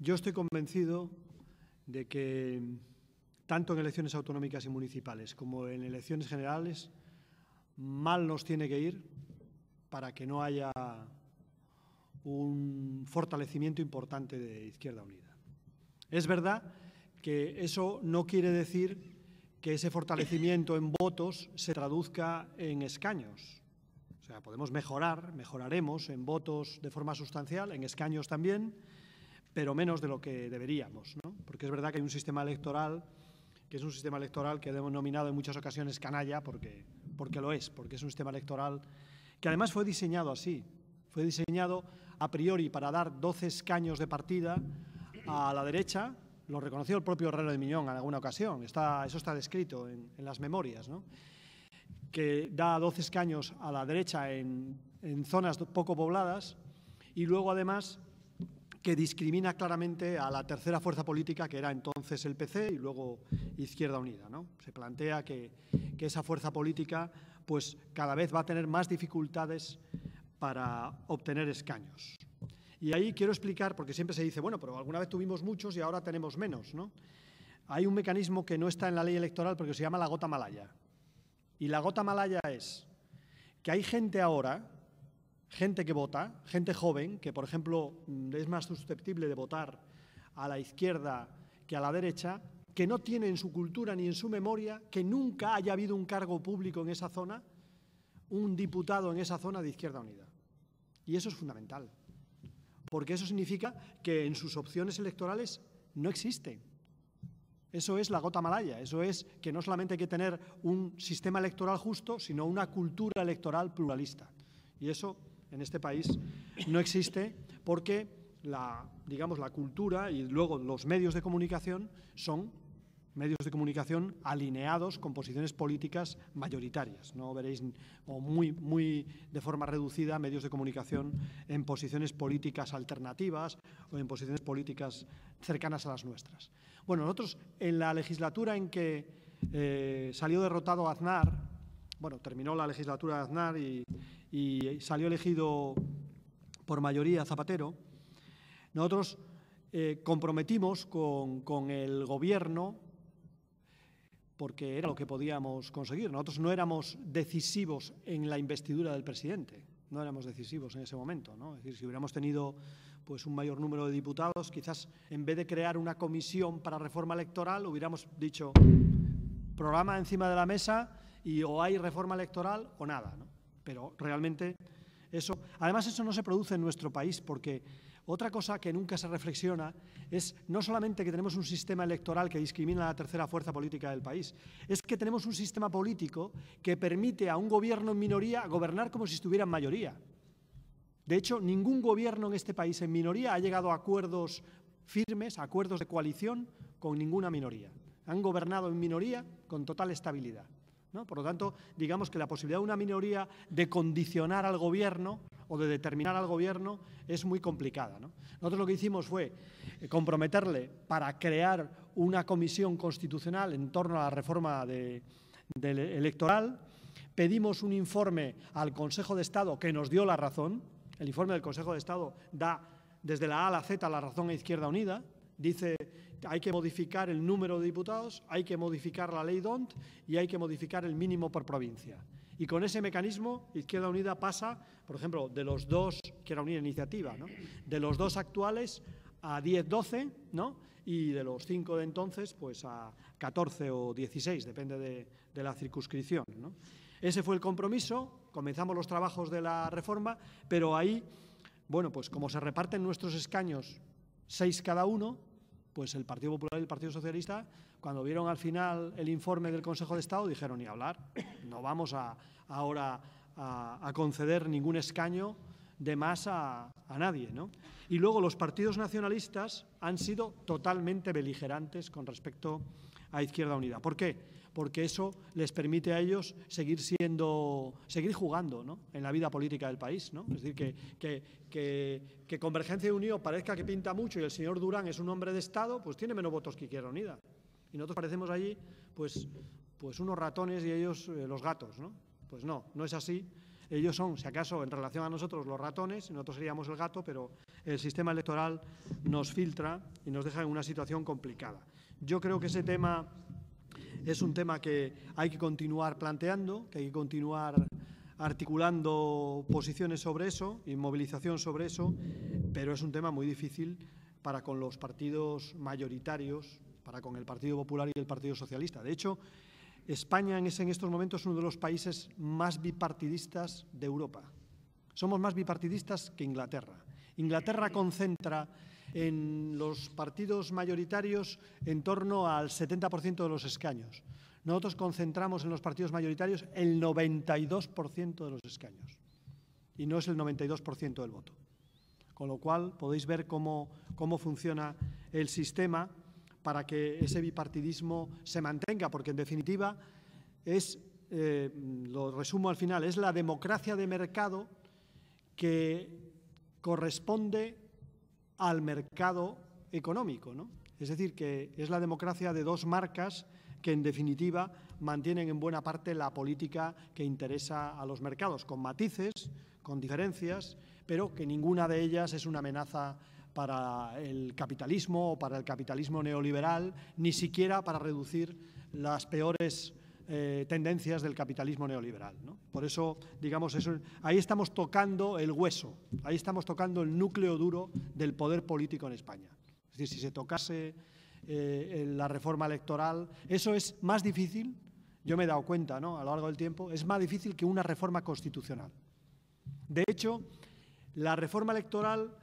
Yo estoy convencido de que tanto en elecciones autonómicas y municipales como en elecciones generales mal nos tiene que ir para que no haya un fortalecimiento importante de Izquierda Unida. Es verdad que eso no quiere decir que ese fortalecimiento en votos se traduzca en escaños. O sea, podemos mejoraremos en votos de forma sustancial, en escaños también, pero menos de lo que deberíamos, ¿no? Porque es verdad que hay un sistema electoral que es un sistema electoral que hemos denominado en muchas ocasiones canalla, porque lo es, porque es un sistema electoral que además fue diseñado así. Fue diseñado a priori para dar 12 escaños de partida a la derecha. Lo reconoció el propio Herrero de Miñón en alguna ocasión. Eso está descrito en las memorias, ¿no? Que da 12 escaños a la derecha en zonas poco pobladas y luego, además, que discrimina claramente a la tercera fuerza política, que era entonces el PC y luego Izquierda Unida, ¿no? Se plantea que esa fuerza política pues, cada vez va a tener más dificultades para obtener escaños. Y ahí quiero explicar, porque siempre se dice, bueno, pero alguna vez tuvimos muchos y ahora tenemos menos, ¿no? Hay un mecanismo que no está en la ley electoral porque se llama la gota malaya. Y la gota malaya es que hay gente ahora, gente que vota, gente joven, que por ejemplo es más susceptible de votar a la izquierda que a la derecha, que no tiene en su cultura ni en su memoria que nunca haya habido un cargo público en esa zona, un diputado en esa zona de Izquierda Unida. Y eso es fundamental, porque eso significa que en sus opciones electorales no existen. Eso es la gota malaya, eso es que no solamente hay que tener un sistema electoral justo, sino una cultura electoral pluralista. Y eso en este país no existe porque digamos, la cultura y luego los medios de comunicación son medios de comunicación alineados con posiciones políticas mayoritarias. No veréis, o muy de forma reducida, medios de comunicación en posiciones políticas alternativas o en posiciones políticas cercanas a las nuestras. Bueno, nosotros en la legislatura en que salió derrotado Aznar, bueno, terminó la legislatura de Aznar y salió elegido por mayoría Zapatero, nosotros comprometimos con el Gobierno, porque era lo que podíamos conseguir. Nosotros no éramos decisivos en la investidura del presidente, no éramos decisivos en ese momento, ¿no? Es decir, si hubiéramos tenido pues, un mayor número de diputados, quizás en vez de crear una comisión para reforma electoral, hubiéramos dicho programa encima de la mesa y o hay reforma electoral o nada, ¿no? Pero realmente además eso no se produce en nuestro país, porque otra cosa que nunca se reflexiona es no solamente que tenemos un sistema electoral que discrimina a la tercera fuerza política del país, es que tenemos un sistema político que permite a un gobierno en minoría gobernar como si estuviera en mayoría. De hecho, ningún gobierno en este país en minoría ha llegado a acuerdos firmes, acuerdos de coalición con ninguna minoría. Han gobernado en minoría con total estabilidad, ¿no? Por lo tanto, digamos que la posibilidad de una minoría de condicionar al gobierno o de determinar al gobierno es muy complicada, ¿no? Nosotros lo que hicimos fue comprometerle para crear una comisión constitucional en torno a la reforma electoral. Pedimos un informe al Consejo de Estado que nos dio la razón. El informe del Consejo de Estado da desde la A a la Z la razón a Izquierda Unida. Dice que hay que modificar el número de diputados, hay que modificar la ley DONT y hay que modificar el mínimo por provincia. Y con ese mecanismo, Izquierda Unida pasa, por ejemplo, de los dos, que era una iniciativa, ¿no?, de los dos actuales a 10-12, ¿no?, y de los 5 de entonces pues a 14 o 16, depende de la circunscripción, ¿no? Ese fue el compromiso, comenzamos los trabajos de la reforma, pero ahí, bueno, pues como se reparten nuestros escaños 6 cada uno, pues el Partido Popular y el Partido Socialista, cuando vieron al final el informe del Consejo de Estado, dijeron, ni hablar, no vamos ahora a conceder ningún escaño de más a nadie, ¿no? Y luego los partidos nacionalistas han sido totalmente beligerantes con respecto a Izquierda Unida. ¿Por qué? Porque eso les permite a ellos seguir jugando, ¿no?, en la vida política del país, ¿no? Es decir, que Convergencia y Unión parezca que pinta mucho y el señor Durán es un hombre de Estado, pues tiene menos votos que Izquierda Unida. Y nosotros parecemos allí pues unos ratones y ellos los gatos, ¿no? Pues no es así. Ellos son, si acaso, en relación a nosotros, los ratones, nosotros seríamos el gato, pero el sistema electoral nos filtra y nos deja en una situación complicada. Yo creo que ese tema es un tema que hay que continuar planteando, que hay que continuar articulando posiciones sobre eso y movilización sobre eso, pero es un tema muy difícil para con los partidos mayoritarios, para con el Partido Popular y el Partido Socialista. De hecho, España en estos momentos es uno de los países más bipartidistas de Europa. Somos más bipartidistas que Inglaterra. Inglaterra concentra en los partidos mayoritarios en torno al 70% de los escaños. Nosotros concentramos en los partidos mayoritarios el 92% de los escaños y no es el 92% del voto. Con lo cual podéis ver cómo funciona el sistema para que ese bipartidismo se mantenga, porque en definitiva es, lo resumo al final, es la democracia de mercado que corresponde al mercado económico, ¿no? Es decir, que es la democracia de dos marcas que en definitiva mantienen en buena parte la política que interesa a los mercados, con matices, con diferencias, pero que ninguna de ellas es una amenaza para el capitalismo o para el capitalismo neoliberal, ni siquiera para reducir las peores tendencias del capitalismo neoliberal, ¿no? Por eso, digamos, ahí estamos tocando el hueso, ahí estamos tocando el núcleo duro del poder político en España. Es decir, si se tocase la reforma electoral, eso es más difícil, yo me he dado cuenta, ¿no?, a lo largo del tiempo, es más difícil que una reforma constitucional. De hecho, la reforma electoral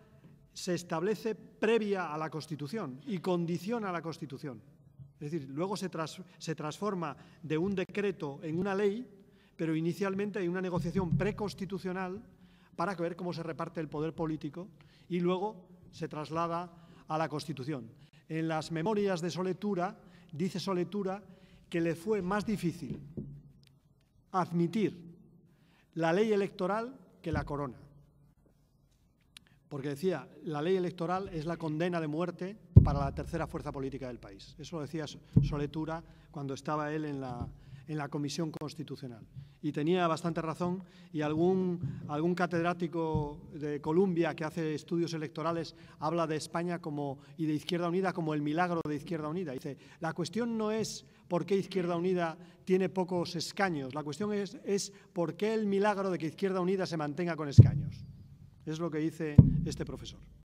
se establece previa a la Constitución y condiciona a la Constitución. Es decir, luego se transforma de un decreto en una ley, pero inicialmente hay una negociación preconstitucional para ver cómo se reparte el poder político y luego se traslada a la Constitución. En las memorias de Soletura, dice Soletura que le fue más difícil admitir la ley electoral que la corona. Porque decía, la ley electoral es la condena de muerte para la tercera fuerza política del país. Eso lo decía Soletura cuando estaba él en la Comisión Constitucional. Y tenía bastante razón, y algún catedrático de Columbia que hace estudios electorales habla de España y de Izquierda Unida como el milagro de Izquierda Unida. Dice, la cuestión no es por qué Izquierda Unida tiene pocos escaños, la cuestión es por qué el milagro de que Izquierda Unida se mantenga con escaños. Es lo que dice este profesor.